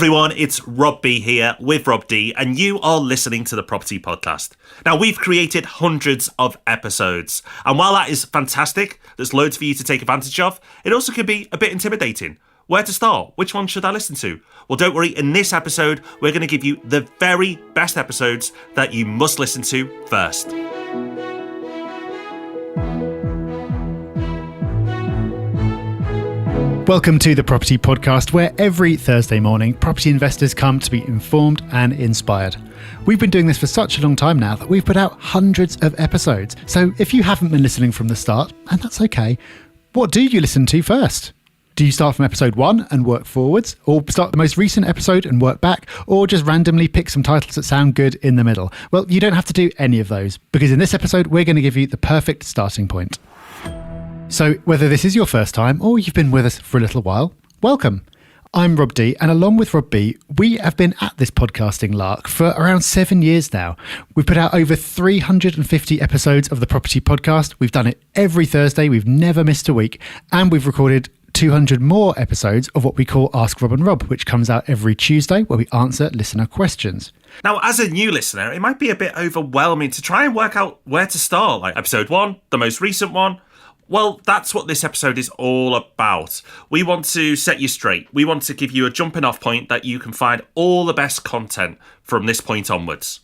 everyone, it's Rob B here with Rob D, and you are listening to the Property Podcast. Now, we've created hundreds of episodes, and while that is fantastic, there's loads for you to take advantage of, it also can be a bit intimidating. Where to start? Which one should I listen to? Well, don't worry, in this episode, we're going to give you the very best episodes that you must listen to first. Welcome to the Property Podcast, where every Thursday morning, property investors come to be informed and inspired. We've been doing this for such a long time now that we've put out hundreds of episodes. So if you haven't been listening from the start, and that's okay, what do you listen to first? Do you start from episode 1 and work forwards, or start the most recent episode and work back, or just randomly pick some titles that sound good in the middle? Well, you don't have to do any of those, because in this episode, we're going to give you the perfect starting point. So whether this is your first time or you've been with us for a little while, welcome. I'm Rob D, and along with Rob B, we have been at this podcasting lark for around 7 years now. We've put out over 350 episodes of the Property Podcast. We've done it every Thursday. We've never missed a week. And we've recorded 200 more episodes of what we call Ask Rob and Rob, which comes out every Tuesday, where we answer listener questions. Now, as a new listener, it might be a bit overwhelming to try and work out where to start, like episode 1, the most recent one. Well, that's what this episode is all about. We want to set you straight. We want to give you a jumping off point that you can find all the best content from this point onwards.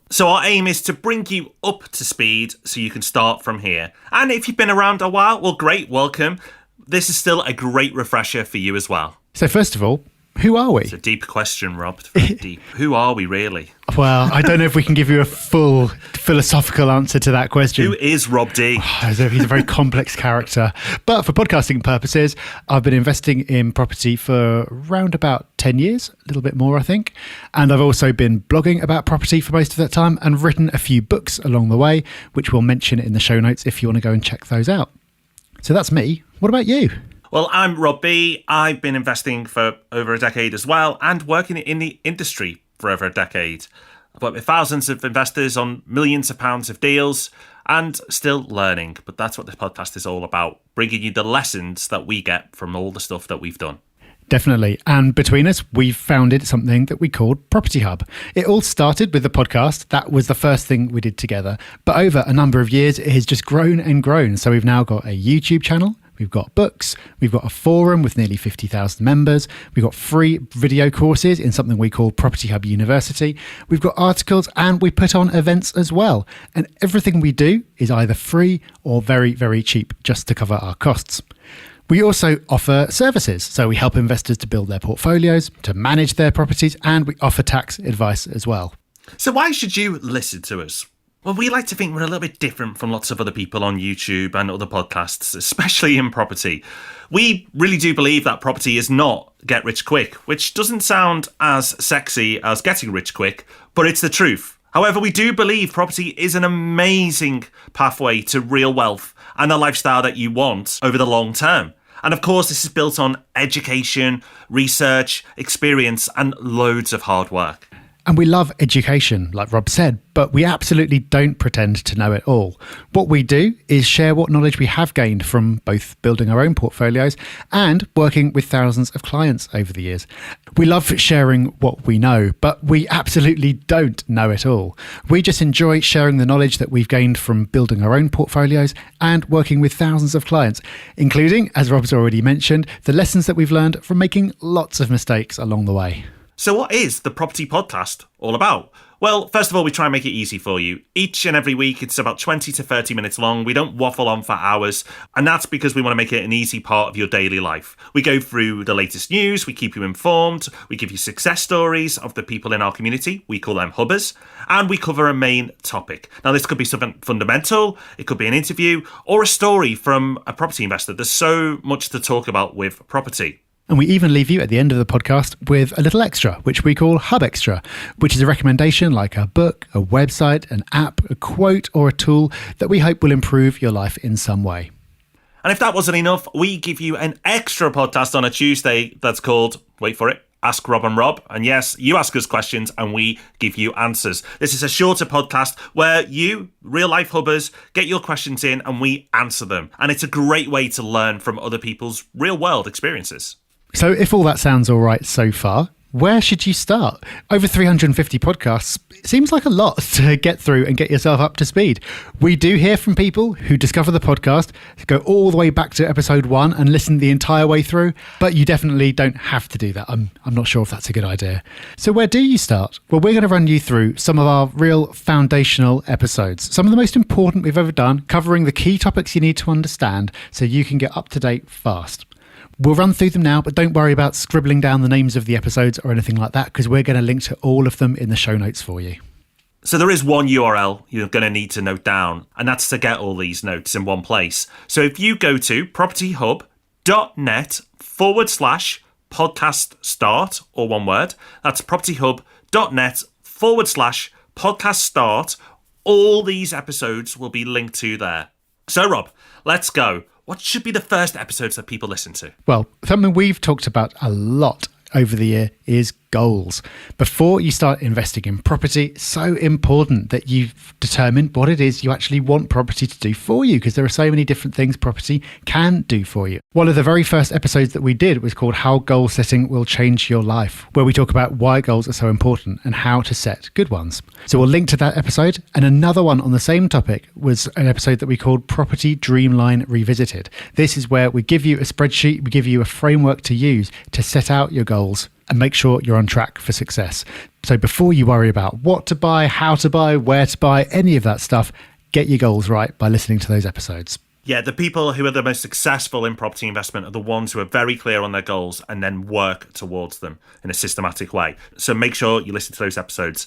So our aim is to bring you up to speed so you can start from here. And if you've been around a while, well, great, welcome. This is still a great refresher for you as well. So first of all, who are we? It's a deep question, Rob. Very deep. Who are we really? Well, I don't know if we can give you a full philosophical answer to that question. Who is Rob D? He's a very complex character. But for podcasting purposes, I've been investing in property for around about 10 years, a little bit more, I think. And I've also been blogging about property for most of that time and written a few books along the way, which we'll mention in the show notes if you want to go and check those out. So that's me. What about you? Well, I'm Rob B. I've been investing for over a decade as well and working in the industry for over a decade. I've worked with thousands of investors on millions of pounds of deals and still learning. But that's what this podcast is all about, bringing you the lessons that we get from all the stuff that we've done. Definitely. And between us, we've founded something that we called Property Hub. It all started with the podcast. That was the first thing we did together. But over a number of years, it has just grown and grown. So we've now got a YouTube channel. We've got books, we've got a forum with nearly 50,000 members, we've got free video courses in something we call Property Hub University, we've got articles, and we put on events as well. And everything we do is either free or very, very cheap, just to cover our costs. We also offer services, so we help investors to build their portfolios, to manage their properties, and we offer tax advice as well. So why should you listen to us? Well, we like to think we're a little bit different from lots of other people on YouTube and other podcasts, especially in property. We really do believe that property is not get rich quick, which doesn't sound as sexy as getting rich quick, but it's the truth. However, we do believe property is an amazing pathway to real wealth and a lifestyle that you want over the long term. And of course, this is built on education, research, experience, and loads of hard work. And we love education, like Rob said, but we absolutely don't pretend to know it all. What we do is share what knowledge we have gained from both building our own portfolios and working with thousands of clients over the years. We love sharing what we know, but we absolutely don't know it all. We just enjoy sharing the knowledge that we've gained from building our own portfolios and working with thousands of clients, including, as Rob's already mentioned, the lessons that we've learned from making lots of mistakes along the way. So what is the Property Podcast all about? Well, first of all, we try and make it easy for you. Each and every week, it's about 20 to 30 minutes long. We don't waffle on for hours, and that's because we want to make it an easy part of your daily life. We go through the latest news, we keep you informed, we give you success stories of the people in our community, we call them hubbers, and we cover a main topic. Now, this could be something fundamental, it could be an interview, or a story from a property investor. There's so much to talk about with property. And we even leave you at the end of the podcast with a little extra, which we call Hub Extra, which is a recommendation like a book, a website, an app, a quote, or a tool that we hope will improve your life in some way. And if that wasn't enough, we give you an extra podcast on a Tuesday that's called, wait for it, Ask Rob and Rob. And yes, you ask us questions and we give you answers. This is a shorter podcast where you, real life hubbers, get your questions in and we answer them. And it's a great way to learn from other people's real world experiences. So if all that sounds all right so far, Where should you start? Over 350 podcasts seems like a lot to get through and get yourself up to speed. We do hear from people who discover the podcast, go all the way back to episode 1 and listen the entire way through, but you definitely don't have to do that. I'm not sure if that's a good idea. So where do you start? Well, we're going to run you through some of our real foundational episodes, some of the most important we've ever done, covering the key topics you need to understand so you can get up to date fast. We'll run through them now, but don't worry about scribbling down the names of the episodes or anything like that, because we're going to link to all of them in the show notes for you. So there is one URL you're going to need to note down, and that's to get all these notes in one place. So if you go to propertyhub.net/podcast start, or one word, that's propertyhub.net/podcast start, all these episodes will be linked to there. So Rob, let's go. What should be the first episodes that people listen to? Well, something we've talked about a lot over the year is goals. Before you start investing in property, it's so important that you've determined what it is you actually want property to do for you, because there are so many different things property can do for you. One of the very first episodes that we did was called How Goal Setting Will Change Your Life, where we talk about why goals are so important and how to set good ones. So we'll link to that episode. And another one on the same topic was an episode that we called Property Dreamline Revisited. This is where we give you a spreadsheet, we give you a framework to use to set out your goals and make sure you're on track for success. So before you worry about what to buy, how to buy, where to buy, any of that stuff, get your goals right by listening to those episodes. Yeah, the people who are the most successful in property investment are the ones who are very clear on their goals and then work towards them in a systematic way. So make sure you listen to those episodes.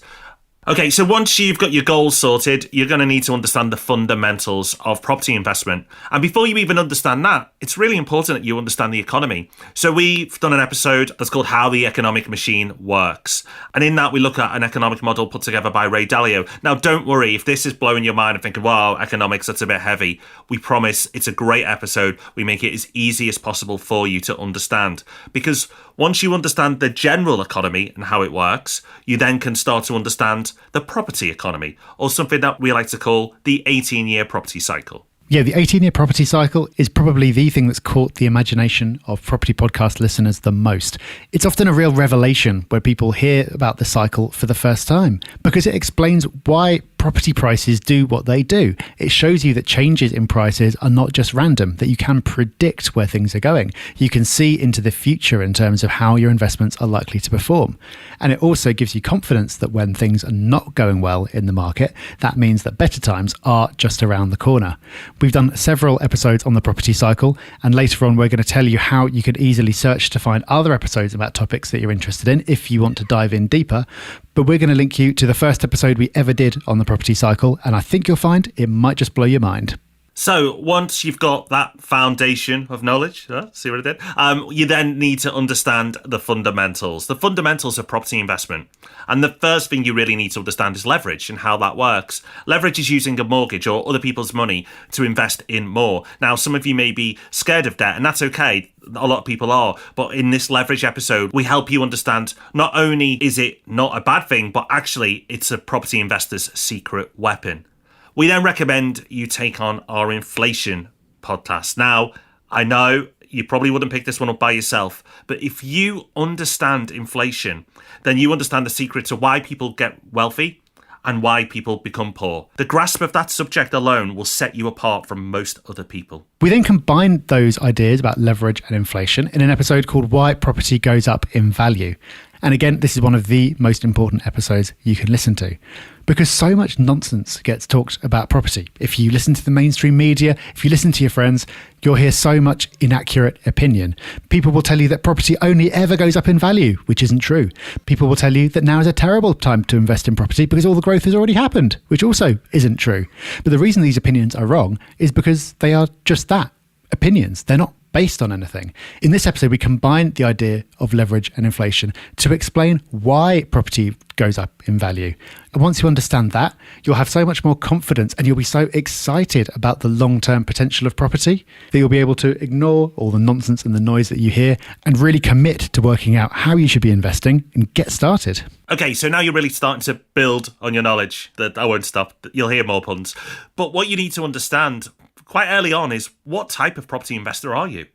Okay, so once you've got your goals sorted, you're going to need to understand the fundamentals of property investment. And before you even understand that, it's really important that you understand the economy. So we've done an episode that's called How the Economic Machine Works. And in that, we look at an economic model put together by Ray Dalio. Now, don't worry if this is blowing your mind and thinking, wow, economics, that's a bit heavy. We promise it's a great episode. We make it as easy as possible for you to understand. Because once you understand the general economy and how it works, you then can start to understand the property economy, or something that we like to call the 18-year property cycle. Yeah, the 18-year property cycle is probably the thing that's caught the imagination of property podcast listeners the most. It's often a real revelation where people hear about the cycle for the first time, because it explains why property prices do what they do. It shows you that changes in prices are not just random, that you can predict where things are going. You can see into the future in terms of how your investments are likely to perform. And it also gives you confidence that when things are not going well in the market, that means that better times are just around the corner. We've done several episodes on the property cycle, and later on we're going to tell you how you could easily search to find other episodes about topics that you're interested in if you want to dive in deeper. But we're going to link you to the first episode we ever did on the property cycle, and I think you'll find it might just blow your mind. So once you've got that foundation of knowledge, see what I did? You then need to understand the fundamentals of property investment. And the first thing you really need to understand is leverage and how that works. Leverage is using a mortgage or other people's money to invest in more. Now, some of you may be scared of debt, and that's okay. A lot of people are. But in this leverage episode, we help you understand not only is it not a bad thing, but actually it's a property investor's secret weapon. We then recommend you take on our inflation podcast. Now, I know you probably wouldn't pick this one up by yourself, but if you understand inflation, then you understand the secret to why people get wealthy and why people become poor. The grasp of that subject alone will set you apart from most other people. We then combined those ideas about leverage and inflation in an episode called Why Property Goes Up in Value. And again, this is one of the most important episodes you can listen to, because so much nonsense gets talked about property. If you listen to the mainstream media, if you listen to your friends, you'll hear so much inaccurate opinion. People will tell you that property only ever goes up in value, which isn't true. People will tell you that now is a terrible time to invest in property because all the growth has already happened, which also isn't true. But the reason these opinions are wrong is because they are just that, opinions. They're not based on anything. In this episode, we combine the idea of leverage and inflation to explain why property goes up in value. And once you understand that, you'll have so much more confidence and you'll be so excited about the long-term potential of property that you'll be able to ignore all the nonsense and the noise that you hear and really commit to working out how you should be investing and get started. Okay, so now you're really starting to build on your knowledge. That I won't stop. You'll hear more puns. But what you need to understand quite early on is, what type of property investor are you?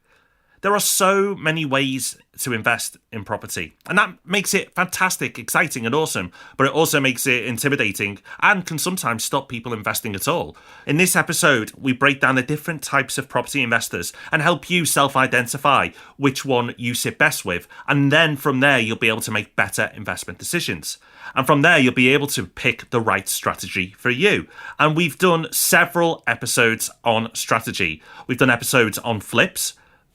There are so many ways to invest in property, and that makes it fantastic, exciting, and awesome, but it also makes it intimidating and can sometimes stop people investing at all. In this episode, we break down the different types of property investors and help you self-identify which one you sit best with, and then from there, you'll be able to make better investment decisions. And from there, you'll be able to pick the right strategy for you. And we've done several episodes on strategy. We've done episodes on flips,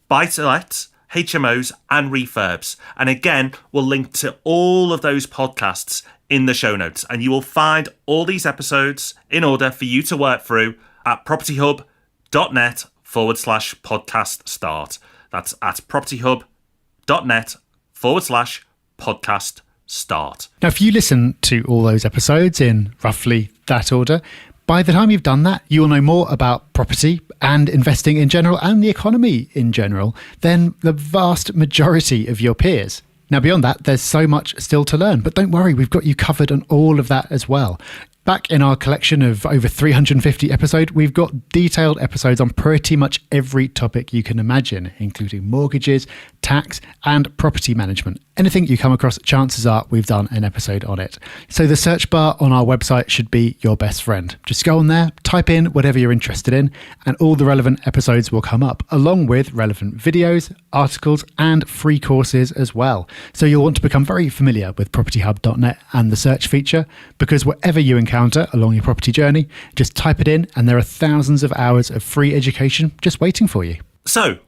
buy-to-lets, HMOs, and refurbs. And again, we'll link to all of those podcasts in the show notes. And you will find all these episodes in order for you to work through at propertyhub.net/podcast start. That's at propertyhub.net/podcast start. Now, if you listen to all those episodes in roughly that order, by the time you've done that, you will know more about property and investing in general and the economy in general than the vast majority of your peers. Now, beyond that, there's so much still to learn, but don't worry, we've got you covered on all of that as well. Back in our collection of over 350 episodes, we've got detailed episodes on pretty much every topic you can imagine, including mortgages, tax, and property management. Anything you come across, chances are we've done an episode on it. So the search bar on our website should be your best friend. Just go on there, type in whatever you're interested in, and all the relevant episodes will come up, along with relevant videos, articles, and free courses as well. So you'll want to become very familiar with propertyhub.net and the search feature, because whatever you encounter along your property journey, just type it in and there are thousands of hours of free education just waiting for you. So,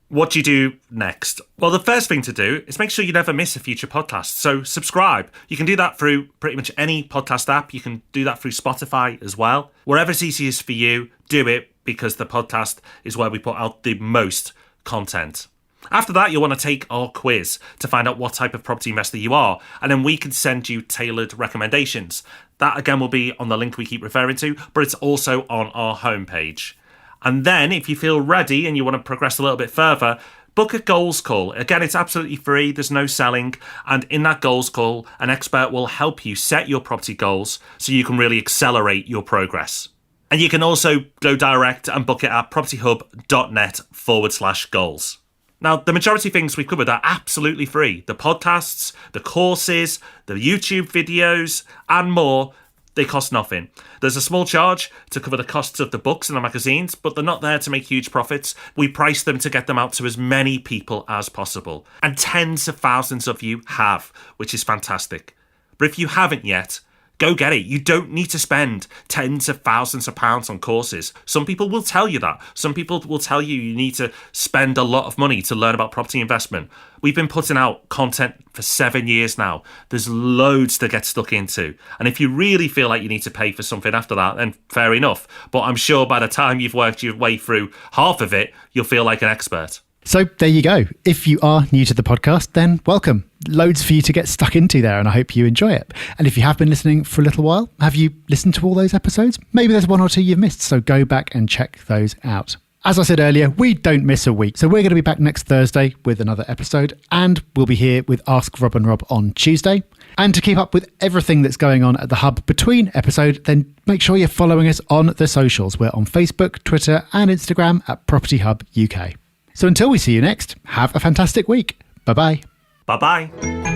what do you do next? Well, the first thing to do is make sure you never miss a future podcast. So subscribe. You can do that through pretty much any podcast app. You can do that through Spotify as well. Wherever it's easiest for you, do it, because the podcast is where we put out the most content. After that, you'll want to take our quiz to find out what type of property investor you are, and then we can send you tailored recommendations. That again will be on the link we keep referring to, but it's also on our homepage. And then if you feel ready and you want to progress a little bit further, book a goals call. Again, it's absolutely free. There's no selling. And in that goals call, an expert will help you set your property goals so you can really accelerate your progress. And you can also go direct and book it at propertyhub.net/goals. Now, the majority of things we've covered are absolutely free. The podcasts, the courses, the YouTube videos, and more. They cost nothing. There's a small charge to cover the costs of the books and the magazines, but they're not there to make huge profits. We price them to get them out to as many people as possible. And tens of thousands of you have, which is fantastic. But if you haven't yet, go get it. You don't need to spend tens of thousands of pounds on courses. Some people will tell you that. Some people will tell you need to spend a lot of money to learn about property investment. We've been putting out content for 7 years now. There's loads to get stuck into. And if you really feel like you need to pay for something after that, then fair enough. But I'm sure by the time you've worked your way through half of it, you'll feel like an expert. So there you go. If you are new to the podcast, then welcome. Loads for you to get stuck into there, and I hope you enjoy it. And if you have been listening for a little while, have you listened to all those episodes? Maybe there's one or two you've missed, so go back and check those out. As I said earlier, we don't miss a week. So we're going to be back next Thursday with another episode, and we'll be here with Ask Rob and Rob on Tuesday. And to keep up with everything that's going on at the Hub between episodes, then make sure you're following us on the socials. We're on Facebook, Twitter, and Instagram at Property Hub UK. So until we see you next, have a fantastic week. Bye-bye. Bye-bye.